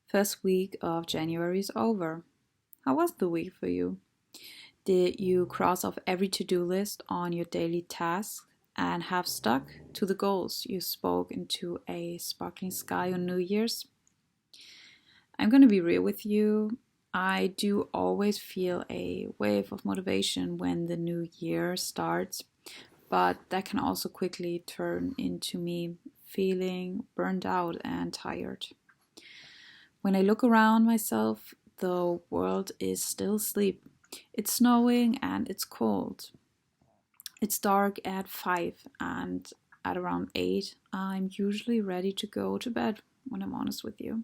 First week of January is over. How was the week for you? Did you cross off every to do list on your daily tasks and have stuck to the goals you spoke into a sparkling sky on New Year's? I'm going to be real with you. I do always feel a wave of motivation when the new year starts, but that can also quickly turn into me feeling burned out and tired. When I look around myself, the world is still asleep. It's snowing and it's cold. It's dark at 5, and at around 8, I'm usually ready to go to bed, when I'm honest with you.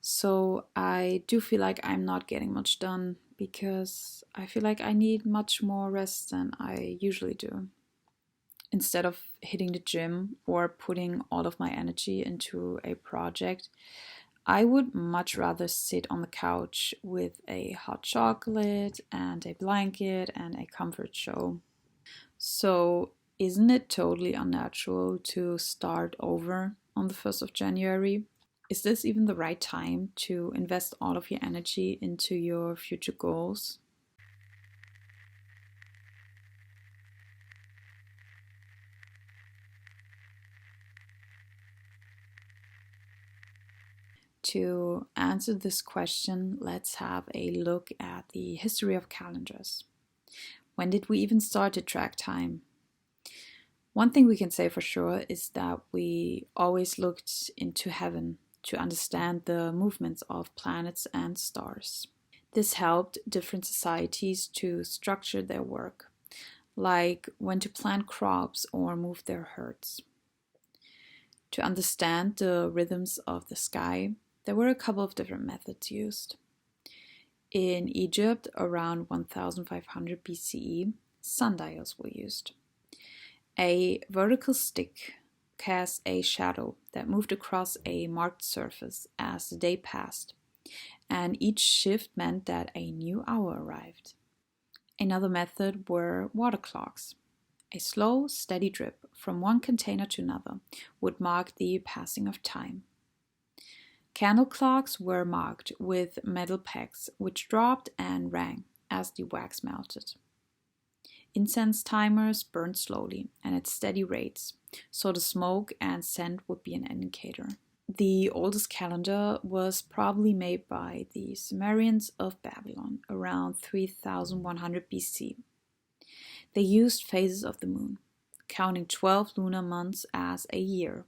So I do feel like I'm not getting much done because I feel like I need much more rest than I usually do. Instead of hitting the gym or putting all of my energy into a project, I would much rather sit on the couch with a hot chocolate and a blanket and a comfort show. So, isn't it totally unnatural to start over on the 1st of January? Is this even the right time to invest all of your energy into your future goals? To answer this question, let's have a look at the history of calendars. When did we even start to track time? One thing we can say for sure is that we always looked into heaven to understand the movements of planets and stars. This helped different societies to structure their work, like when to plant crops or move their herds. To understand the rhythms of the sky, there were a couple of different methods used. In Egypt, around 1500 BCE, sundials were used. A vertical stick cast a shadow that moved across a marked surface as the day passed, and each shift meant that a new hour arrived. Another method were water clocks. A slow, steady drip from one container to another would mark the passing of time. Candle clocks were marked with metal pegs which dropped and rang as the wax melted. Incense timers burned slowly and at steady rates, so the smoke and scent would be an indicator. The oldest calendar was probably made by the Sumerians of Babylon around 3100 BC. They used phases of the moon, counting 12 lunar months as a year.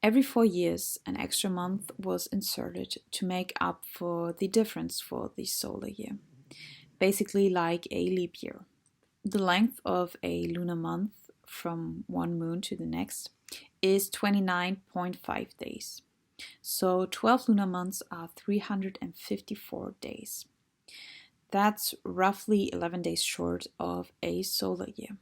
Every 4 years, an extra month was inserted to make up for the difference for the solar year, basically like a leap year. The length of a lunar month from one moon to the next is 29.5 days. So 12 lunar months are 354 days. That's roughly 11 days short of a solar year.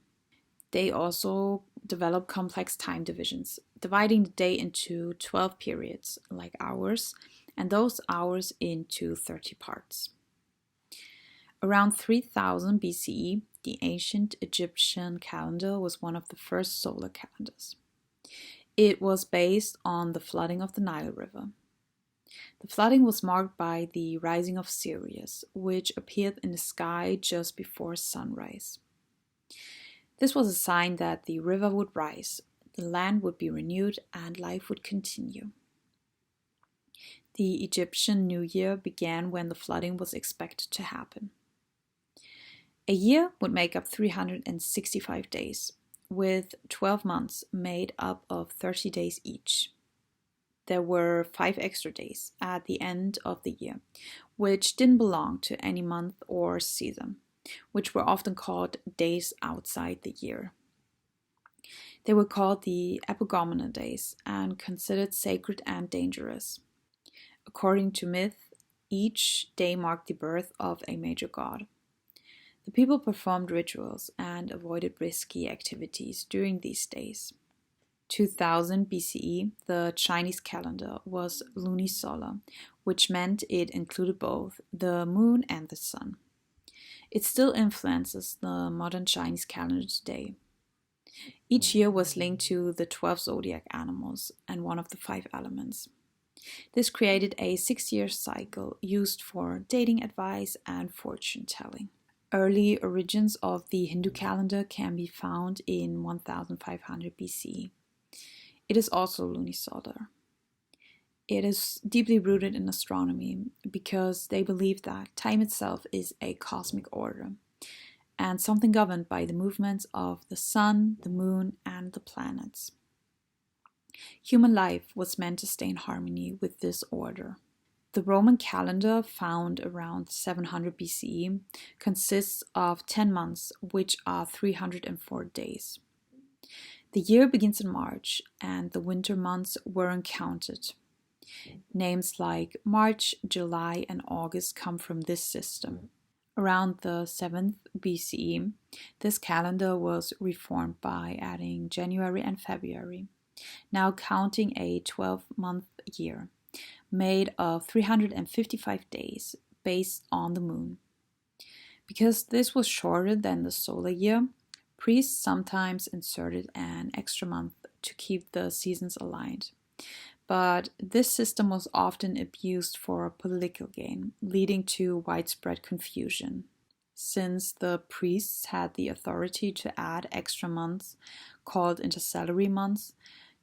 They also develop complex time divisions, dividing the day into 12 periods, like hours, and those hours into 30 parts. Around 3000 BCE, the ancient Egyptian calendar was one of the first solar calendars. It was based on the flooding of the Nile River. The flooding was marked by the rising of Sirius, which appeared in the sky just before sunrise. This was a sign that the river would rise, the land would be renewed, and life would continue. The Egyptian New Year began when the flooding was expected to happen. A year would make up 365 days, with 12 months made up of 30 days each. There were 5 extra days at the end of the year, which didn't belong to any month or season, which were often called days outside the year. They were called the Epigomena days and considered sacred and dangerous. According to myth, each day marked the birth of a major god. The people performed rituals and avoided risky activities during these days. 2000 BCE, the Chinese calendar was lunisolar, which meant it included both the moon and the sun. It still influences the modern Chinese calendar today. Each year was linked to the 12 zodiac animals and one of the 5 elements. This created a 6-year cycle used for dating advice and fortune telling. Early origins of the Hindu calendar can be found in 1500 BCE. It is also lunisolar. It is deeply rooted in astronomy because they believe that time itself is a cosmic order and something governed by the movements of the sun, the moon, and the planets. Human life was meant to stay in harmony with this order. The Roman calendar, found around 700 BCE, consists of 10 months, which are 304 days. The year begins in March, and the winter months weren't counted. Names like March, July, and August come from this system. Around the 7th BCE, this calendar was reformed by adding January and February, now counting a 12-month year, made of 355 days based on the moon. Because this was shorter than the solar year, priests sometimes inserted an extra month to keep the seasons aligned. But this system was often abused for political gain, leading to widespread confusion. Since the priests had the authority to add extra months, called intercalary months,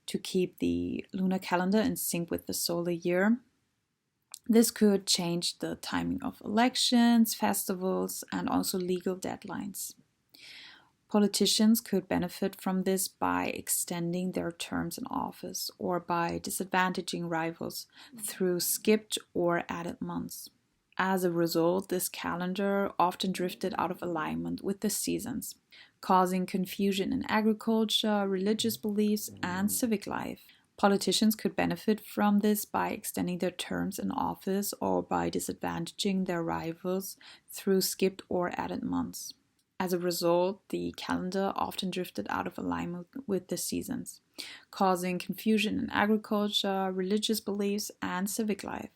to keep the lunar calendar in sync with the solar year, this could change the timing of elections, festivals, and also legal deadlines. Politicians could benefit from this by extending their terms in office or by disadvantaging rivals through skipped or added months. As a result, this calendar often drifted out of alignment with the seasons, causing confusion in agriculture, religious beliefs, and civic life. Politicians could benefit from this by extending their terms in office or by disadvantaging their rivals through skipped or added months. As a result, the calendar often drifted out of alignment with the seasons, causing confusion in agriculture, religious beliefs, and civic life.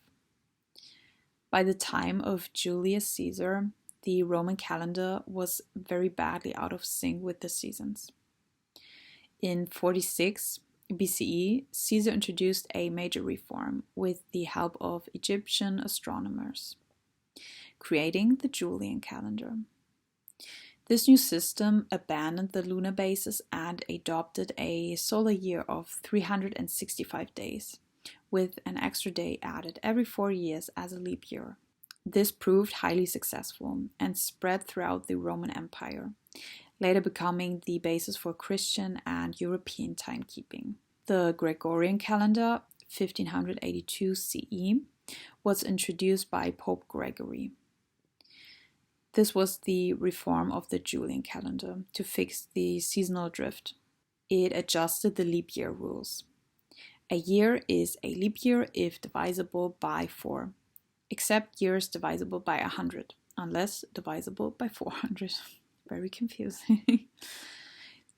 By the time of Julius Caesar, the Roman calendar was very badly out of sync with the seasons. In 46 BCE, Caesar introduced a major reform with the help of Egyptian astronomers, creating the Julian calendar. This new system abandoned the lunar basis and adopted a solar year of 365 days, with an extra day added every 4 years as a leap year. This proved highly successful and spread throughout the Roman Empire, later becoming the basis for Christian and European timekeeping. The Gregorian calendar, 1582 CE, was introduced by Pope Gregory. This was the reform of the Julian calendar to fix the seasonal drift. It adjusted the leap year rules. A year is a leap year if divisible by 4, except years divisible by 100, unless divisible by 400. Very confusing.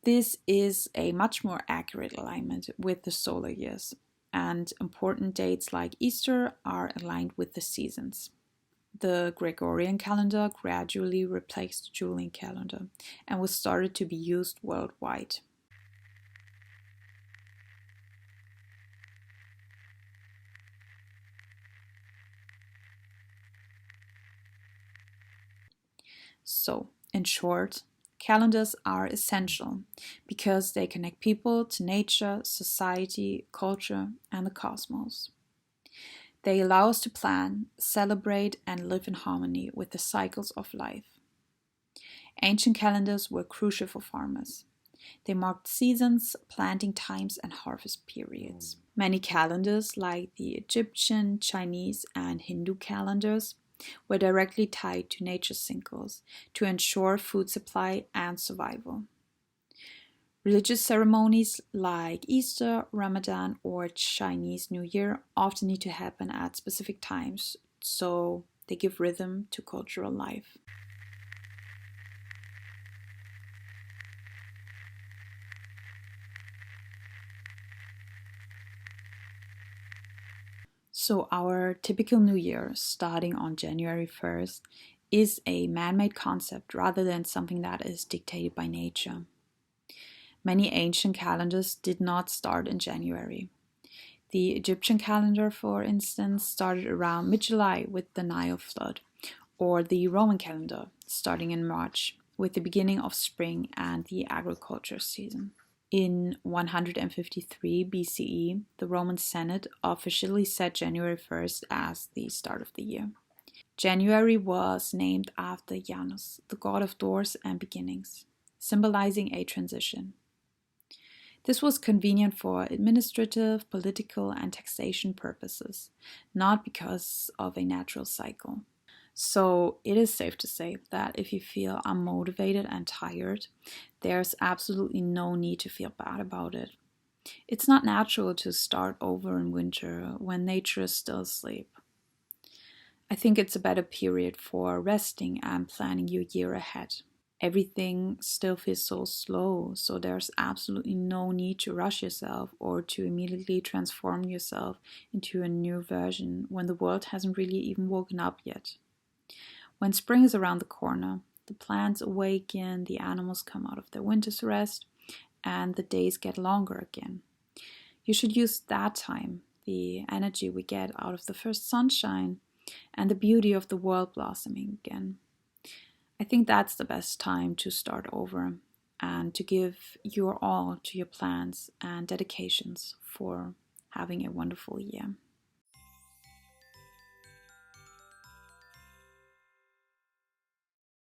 This is a much more accurate alignment with the solar years, and important dates like Easter are aligned with the seasons. The Gregorian calendar gradually replaced the Julian calendar and was started to be used worldwide. So, in short, calendars are essential because they connect people to nature, society, culture, and the cosmos. They allow us to plan, celebrate, and live in harmony with the cycles of life. Ancient calendars were crucial for farmers. They marked seasons, planting times, and harvest periods. Many calendars, like the Egyptian, Chinese, and Hindu calendars, were directly tied to nature cycles to ensure food supply and survival. Religious ceremonies like Easter, Ramadan, or Chinese New Year often need to happen at specific times, so they give rhythm to cultural life. So our typical New Year, starting on January 1st, is a man-made concept rather than something that is dictated by nature. Many ancient calendars did not start in January. The Egyptian calendar, for instance, started around mid-July with the Nile flood, or the Roman calendar, starting in March, with the beginning of spring and the agriculture season. In 153 BCE, the Roman Senate officially set January 1st as the start of the year. January was named after Janus, the god of doors and beginnings, symbolizing a transition. This was convenient for administrative, political, and taxation purposes, not because of a natural cycle. So it is safe to say that if you feel unmotivated and tired, there's absolutely no need to feel bad about it. It's not natural to start over in winter when nature is still asleep. I think it's a better period for resting and planning your year ahead. Everything still feels so slow, so there's absolutely no need to rush yourself or to immediately transform yourself into a new version when the world hasn't really even woken up yet. When spring is around the corner, the plants awaken, the animals come out of their winter's rest, and the days get longer again. You should use that time, the energy we get out of the first sunshine, and the beauty of the world blossoming again. I think that's the best time to start over and to give your all to your plans and dedications for having a wonderful year.